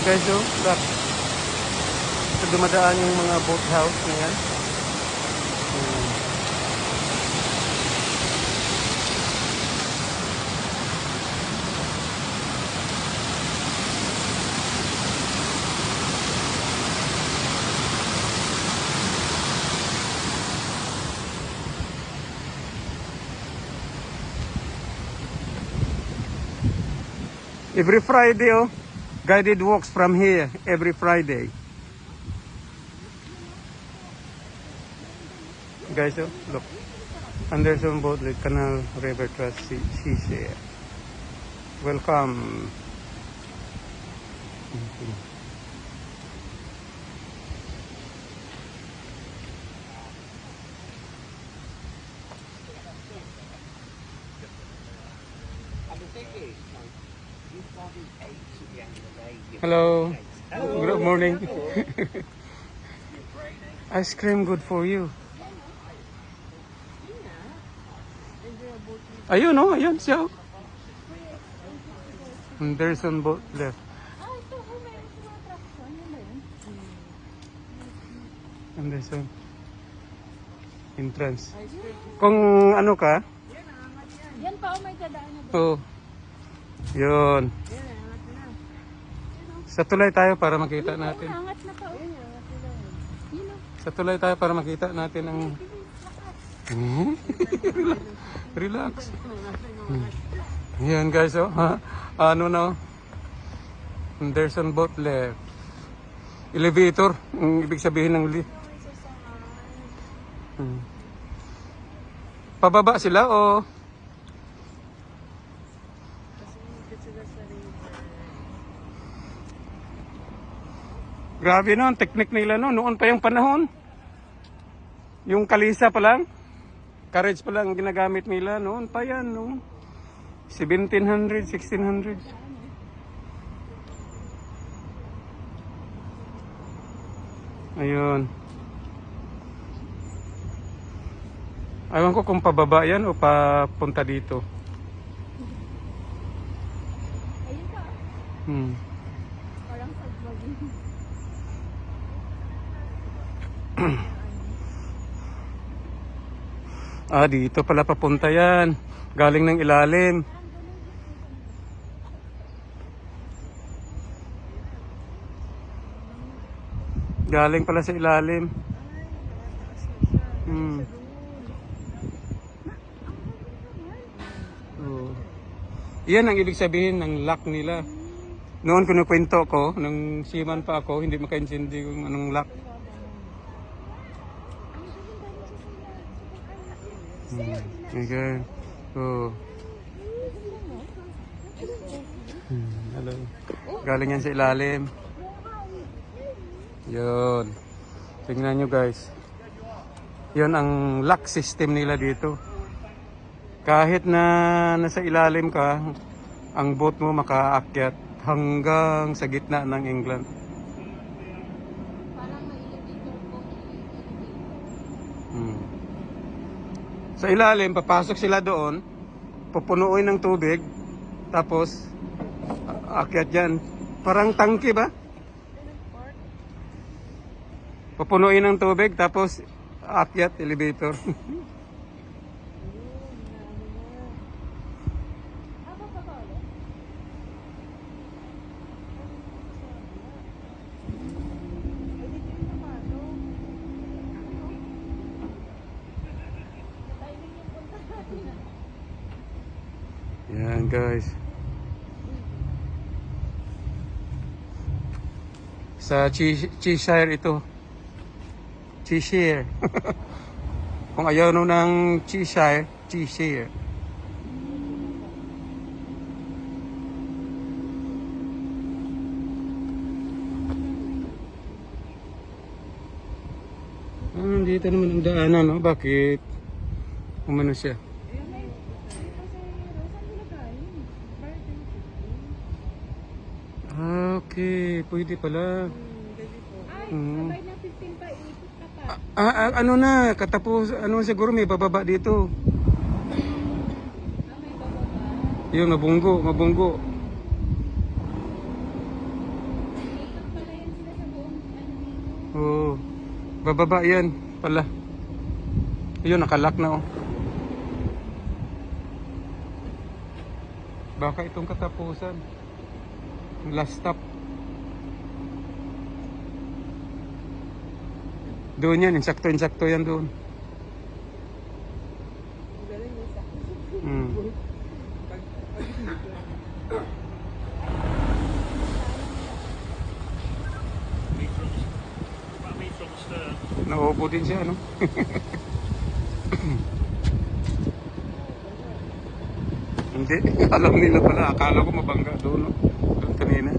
Guys, oh, look. So, dumadaan yung mga boat house na yan. Every Friday, oh, guided walks from here every Friday. Guys, oh, look. Anderson Boat Lake Canal River Trust Seashare. Welcome. Hello. Good morning. Ice cream good for you. Ayun, oh, ayun siya. Anderson Boat left. Anderson. Entrance. Kung ano ka? Yan pa, oh, may dadaan na ba? Oh. Yun. Sa tulay tayo para makita natin. Angat na pa, oh. Yun, oh. Sa tulay tayo para makita natin ang... Relax. Yan guys, oh. Ha? Ano na? Anderson Boat left. Elevator. Ang ibig sabihin ng lift. Pababa sila o... Grabe no, ang technique nila no. Noon pa yung panahon. Yung kalisa pa lang. Courage pa lang ang ginagamit nila. Noon pa yan no. 1700, 1600. Ayun. Ewan ko kung pababa yan o papunta dito. Ayun pa, oh. Parang sagwagin. Ah, dito pala papunta yan. Galing ng ilalim. Galing pala sa ilalim. Oh. Yan ang ibig sabihin ng lock nila. Noon kinukwento ko, nung seaman pa ako, hindi makaintindi kung anong lock. Okay. Oh. Hello. Galing yan sa ilalim. Yun. Tingnan nyo guys. Yun ang lock system nila dito. Kahit na nasa ilalim ka, ang boat mo makaakyat hanggang sa gitna ng England. Sa ilalim, papasok sila doon, pupunuin ng tubig, tapos aakyat dyan. Parang tangke ba? Pupunuin ng tubig, tapos aakyat, elevator. Yan guys. Sa Cheshire ito. Cheshire. Kung ayaw nung ng Cheshire, Cheshire. Dito naman ang daanan, no? Bakit? Umano siya? Okay, pwede pala. Ay, sabay na 15 pa, iikot ka pa. Ano na, katapos, ano siguro may bababa dito. May bababa. Yun, mabunggo. Yan Bababa yan pala. Ayun, nakalock na oh. Baka itong katapusan. Last stop. Doon yan, insakto yan doon. Hmm. Nauupo din siya, no? Hindi, alam nila pala. Akala ko mabangga doon, no? Doon kanina.